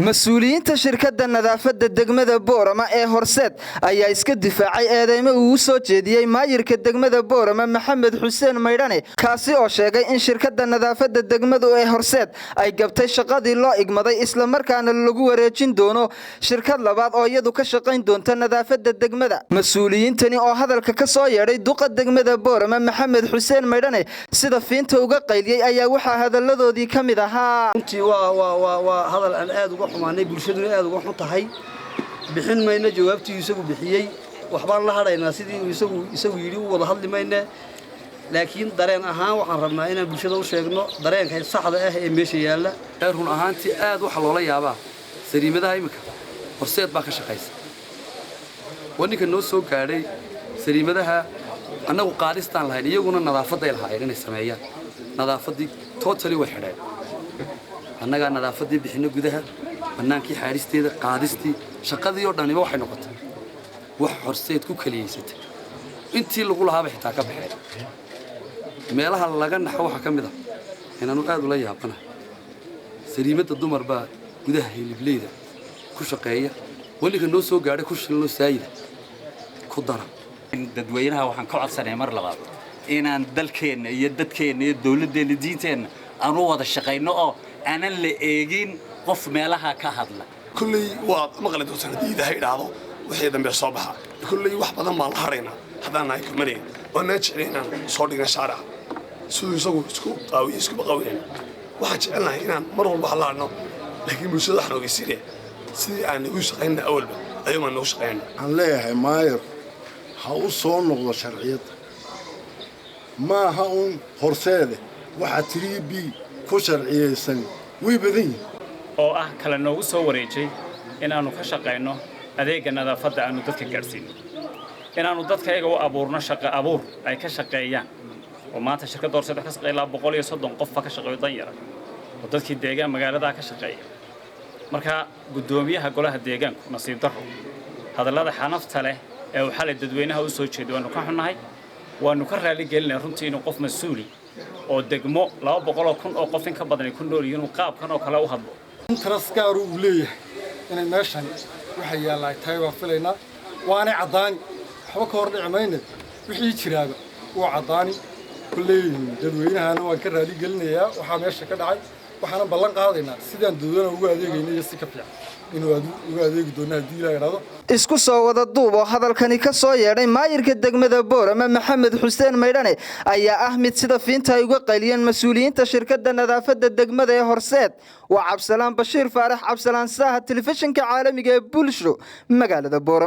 مسؤوليinta shirkadda nadaafadda degmada Boorama ee Horseed ayaa iska difaacay eedeymo uu soo jeediyay maayirka degmada Boorama Maxamed Xuseen Maydhane kaasi oo sheegay in shirkadda nadaafadda degmadu ee Horseed ay gabtay shaqadii loo igmaday isla markaana lagu wareejin doono shirkad labaad oo iyadu ka shaqayn doonta nadaafadda degmada mas'uuliyiintani oo hadalka ka soo yeedhay duqa degmada Boorama Maxamed Xuseen Maydhane sida fiinta uga qayliyay ayaa waxa hadaladoodii kamid ahaa hadal aan aad uga xumaanay bulshaduna aad uga xun tahay bixin mayna jawaabtii isagu bixiyay waxbaan la hadhaynaa sidii isagu yiri u wada hadli mayna laakiin dareen ahaan waxaan rabnaa inaan bulshada u sheegno dareenka saxda ah ee meesha yaala run ahaantii aad waxa loola yaabaa sariimadaha imika Horseed baa ka shaqaysa waninka noo soo gaadhay sariimadaha annagu qaadistaan lahayn iyaguna nadaafadda ay lahaayeen inay sameeyaan nadaafadii totally way xidheen annaga nadaafadii bixino gudaha bannaankii xaaristeeda qaadistii shaqadii oo dhaniba waxay noqotay wax Horseed ku kaliyeysatay intii lagu lahaaba xitaa ka baxay meelaha laga naxo waxa kamid ah inaanu aad ula yaabanahay sariimada dumar baa gudaha hilibleeda ku shaqeeya waliga noo soo gaaray ku shilno saayida ku dara dadweynaha waxaan ka codsanay mar labaad inaan dalkeena iyo dadkeena iyo dawladeena diinteena aanu wada shaqeyno oo aanan la eegin qof meelaha ka hadla kulli waa maqlid oo sanadiida hay dhaado wixii dambe soo baxa kulli wax badan baan la harayna hadaan ay kulmanay oo naajicina soo dhigan shaarac sidoo isagu isku baqaween waxa jecelnahay inaan mar walba halaano laakiin bulshada waxaan ogeysiinay sidii aan ugu shaqeynaa awalba ayuma noo shaqeynaa aan leeyahay maayir ha u soo noqdo sharciyada ma ha un Horseed waxa 3B ku sharciyeysan way badan oo ah kala noogu soo wareejay inaanu ka shaqeyno adeega nadaafadda aanu dadka gaarsiino inaanu dadka iyaga u abuurno shaqo abuur ay ka shaqeeyaan oo maanta shirkadda Horseed ka shaqeeyay 130 qof ka shaqeeyo danyar oo dadkii deegaan magaalada ka shaqeeyay marka gudoomiyaha golaha deegaanku nasiib darro hadallada xanafta leh ee uu xalay dadweynaha u soo jeeday waanu ka xunahay waanu ka raali gelinay runtii inuu qof mas'uuli oo degmo 200,000 oo qof in ka badan ku nool yihiin qaabkan oo kale u hadlo intraskaaru u leeyahay inay meeshan waxa yaalay tahay waa filayna waana cadaan waxba ka hor dhicmayna wixii jiraaba waa cadaani kulay dadweynahana waan ka raali gelinayaa waxa meesha ka dhacay waxaana ballan qaadaynaa sidaan dadweynaha ugu adeegaynay si ka fiican inuu ugu adeegi doono hadii la yiraahdo isku soo wada duub oo hadalkani ka soo yeedhay maayirka degmada Boorama Maxamed Xuseen Maydhane ayaa ah mid sida fiinta ay uga qayliyeen mas'uuliyiinta shirkadda nadaafadda degmada ee Horseed waa Cabsalaan Bashiir Faarax Cabsalaan Saaha telefishinka caalamiga ee Bulsho magaalada Boorama.